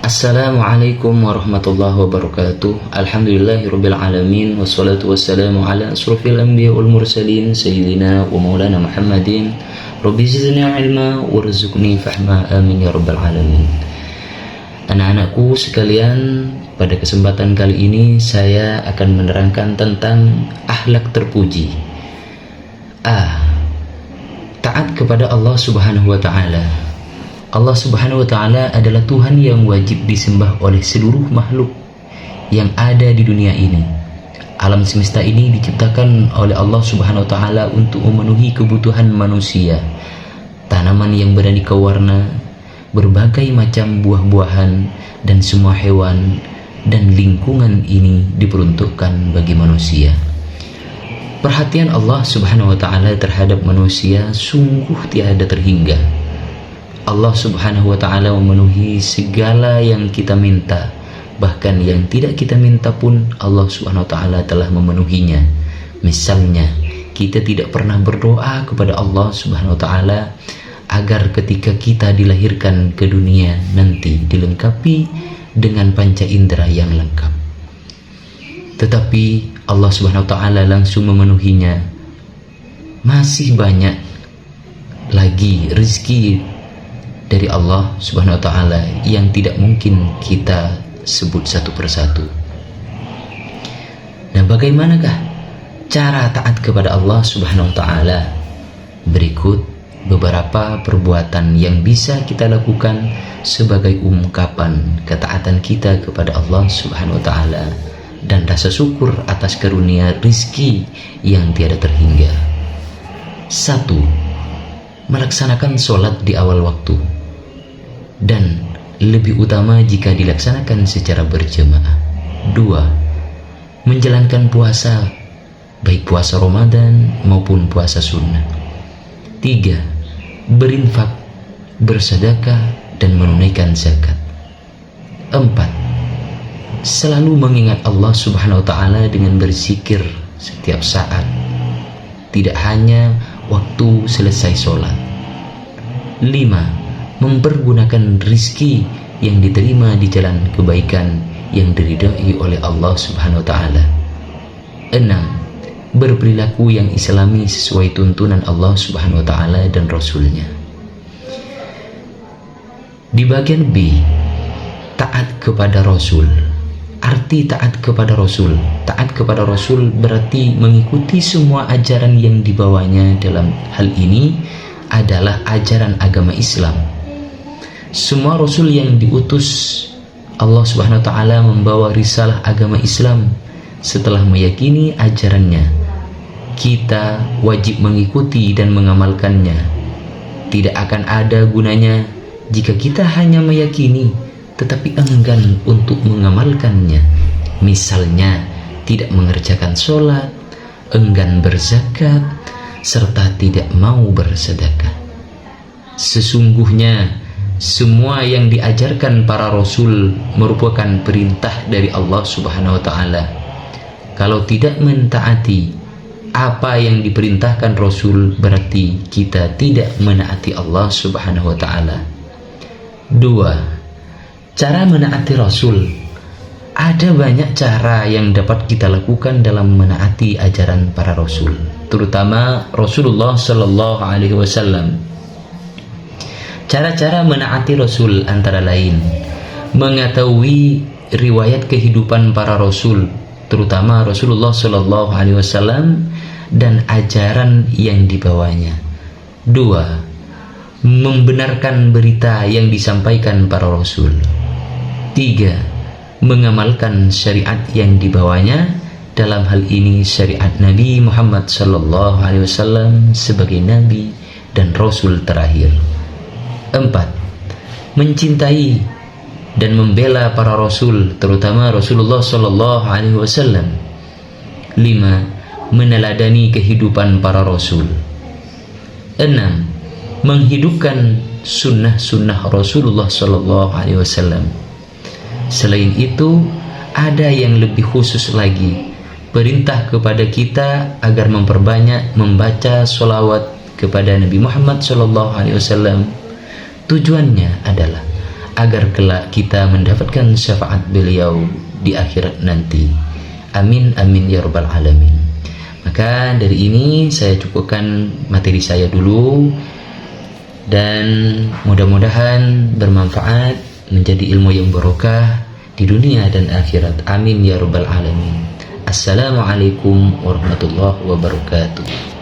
Assalamualaikum warahmatullahi wabarakatuh. Alhamdulillahirabbil alamin wassalatu wassalamu ala asrofil anbiya wal mursalin sayyidina wa maulana Muhammadin. Rabbi zidni ilma warzuqni fahma, amin ya rabbal alamin. Anak-anakku sekalian, pada kesempatan kali ini saya akan menerangkan tentang akhlak terpuji. Taat kepada Allah Subhanahu wa taala. Allah Subhanahu wa taala adalah Tuhan yang wajib disembah oleh seluruh makhluk yang ada di dunia ini. Alam semesta ini diciptakan oleh Allah Subhanahu wa taala untuk memenuhi kebutuhan manusia. Tanaman yang beraneka warna, berbagai macam buah-buahan, dan semua hewan dan lingkungan ini diperuntukkan bagi manusia. Perhatian Allah Subhanahu wa taala terhadap manusia sungguh tiada terhingga. Allah Subhanahu wa taala memenuhi segala yang kita minta, bahkan yang tidak kita minta pun Allah Subhanahu wa taala telah memenuhinya. Misalnya, kita tidak pernah berdoa kepada Allah Subhanahu wa taala agar ketika kita dilahirkan ke dunia nanti dilengkapi dengan panca indera yang lengkap. Tetapi Allah Subhanahu wa taala langsung memenuhinya. Masih banyak lagi rezeki dari Allah Subhanahu wa taala yang tidak mungkin kita sebut satu persatu. Nah, bagaimanakah cara taat kepada Allah Subhanahu wa taala? Berikut beberapa perbuatan yang bisa kita lakukan sebagai ungkapan ketaatan kita kepada Allah Subhanahu wa taala dan rasa syukur atas karunia rizki yang tiada terhingga. 1. Melaksanakan sholat di awal waktu, dan lebih utama jika dilaksanakan secara berjamaah. 2. Menjalankan puasa, baik puasa Ramadan maupun puasa sunnah. 3. Berinfak, bersedekah, dan menunaikan zakat. 4. Selalu mengingat Allah Subhanahu wa taala dengan berzikir setiap saat, tidak hanya waktu selesai sholat. 5. Mempergunakan rizki yang diterima di jalan kebaikan yang diridhai oleh Allah Subhanahu wa taala. 6. Berperilaku yang islami sesuai tuntunan Allah Subhanahu wa taala dan Rasulnya. Di bagian B, taat kepada Rasul. Arti taat kepada Rasul. Taat kepada Rasul berarti mengikuti semua ajaran yang dibawanya. Dalam hal ini adalah ajaran agama Islam. Semua Rasul yang diutus Allah Subhanahu wa taala membawa risalah agama Islam. Setelah meyakini ajarannya, kita wajib mengikuti dan mengamalkannya. Tidak akan ada gunanya jika kita hanya meyakini tetapi enggan untuk mengamalkannya. Misalnya, tidak mengerjakan sholat, enggan berzakat, serta tidak mau bersedekah. Sesungguhnya semua yang diajarkan para rasul merupakan perintah dari Allah Subhanahu wa taala. Kalau tidak mentaati apa yang diperintahkan rasul, berarti kita tidak menaati Allah Subhanahu wa taala. 2. Cara menaati rasul. Ada banyak cara yang dapat kita lakukan dalam menaati ajaran para rasul, terutama Rasulullah sallallahu alaihi wasallam. Cara-cara menaati Rasul antara lain mengetahui riwayat kehidupan para Rasul, terutama Rasulullah Sallallahu Alaihi Wasallam, dan ajaran yang dibawanya. 2. Membenarkan berita yang disampaikan para Rasul. 3. Mengamalkan syariat yang dibawanya, dalam hal ini syariat Nabi Muhammad Sallallahu Alaihi Wasallam sebagai Nabi dan Rasul terakhir. 4. Mencintai dan membela para rasul, terutama Rasulullah Sallallahu Alaihi Wasallam. 5. Meneladani kehidupan para rasul. 6. Menghidupkan sunnah-sunnah Rasulullah Sallallahu Alaihi Wasallam. Selain itu, ada yang lebih khusus lagi, perintah kepada kita agar memperbanyak membaca sholawat kepada Nabi Muhammad Sallallahu Alaihi Wasallam. Tujuannya adalah agar kelak kita mendapatkan syafaat beliau di akhirat nanti. Amin amin ya rabbal alamin. Maka dari ini saya cukupkan materi saya dulu, dan mudah-mudahan bermanfaat, menjadi ilmu yang barokah di dunia dan akhirat. Amin ya rabbal alamin. Assalamualaikum warahmatullahi wabarakatuh.